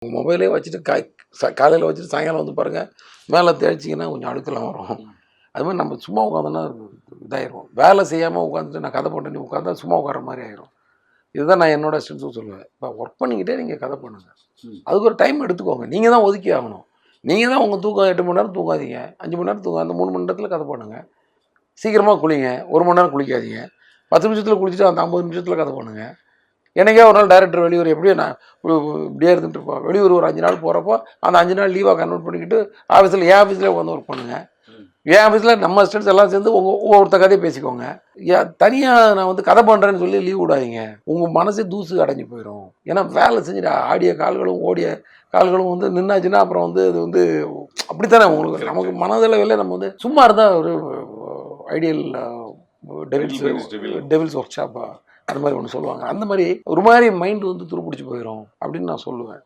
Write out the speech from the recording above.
உங்கள் மொபைலே வச்சுட்டு காலையில் வச்சுட்டு சாயங்காலம் வந்து பாருங்கள், மேலே தேய்ச்சிங்கன்னா கொஞ்சம் அழுக்கெல்லாம் வரும். அது மாதிரி நம்ம சும்மா உட்காந்தோன்னா இதாயிரும். வேலை செய்யாமல் உட்காந்துட்டு நான் கதை போட்டேன்னு உட்காந்தா சும்மா உட்கார மாதிரி ஆயிரும். இதுதான் நான் என்னோட ஸ்டூடெண்ட்ஸும் சொல்லுவேன். இப்போ ஒர்க் பண்ணிக்கிட்டே நீங்கள் கதை பண்ணுங்கள். அதுக்கு ஒரு டைம் எடுத்துக்கோங்க. நீங்கள் தான் ஒதுக்கி ஆகணும். நீங்கள் தான் உங்கள் தூக்கம் 8 மணி நேரம் தூங்காதீங்க, 5 மணி நேரம் தூங்க, அந்த 3 மணி நேரத்தில் கதை பண்ணுங்கள். சீக்கிரமாக குளிங்க, 1 மணி நேரம் குளிக்காதீங்க. 10 நிமிஷத்தில் குளிச்சுட்டு அந்த 50 நிமிஷத்தில் கதை பண்ணுங்கள். எனக்கே ஒரு நாள் டைரக்டர் வெளியூர் எப்படியும் நான் இப்படியே இருந்துட்டு இருப்போம். வெளியூர் ஒரு 5 நாள் போகிறப்போ அந்த 5 நாள் லீவாக கன்வெர்ட் பண்ணிக்கிட்டு ஆஃபீஸில் என் ஆஃபீஸில் உட்காந்து ஒர்க் பண்ணுங்கள். என் ஆஃபீஸில் நம்ம ஸ்டூடெண்ட்ஸ் எல்லாம் சேர்ந்து ஒவ்வொருத்த கதையை பேசிக்கோங்க. தனியாக நான் வந்து கதை பண்ணுறேன்னு சொல்லி லீவ் விடாதீங்க. உங்கள் மனசே தூசு அடைஞ்சு போயிடும். ஏன்னா வேலை செஞ்சுட்டு ஆடிய கால்களும் ஓடிய கால்களும் வந்து நின்னாச்சுன்னா அப்புறம் வந்து அது வந்து அப்படித்தானே உங்களுக்கு நமக்கு மனதளவில் நம்ம வந்து சும்மா இருந்தால் ஒரு ஐடியல் டெவில்ஸ் ஒர்க் ஷாப்பா அந்த மாதிரி ஒன்று சொல்லுவாங்க. அந்த மாதிரி ஒரு மாதிரி மைண்ட் வந்து துருப்பிடிச்சு போயிடும் அப்படின்னு நான் சொல்லுவேன்.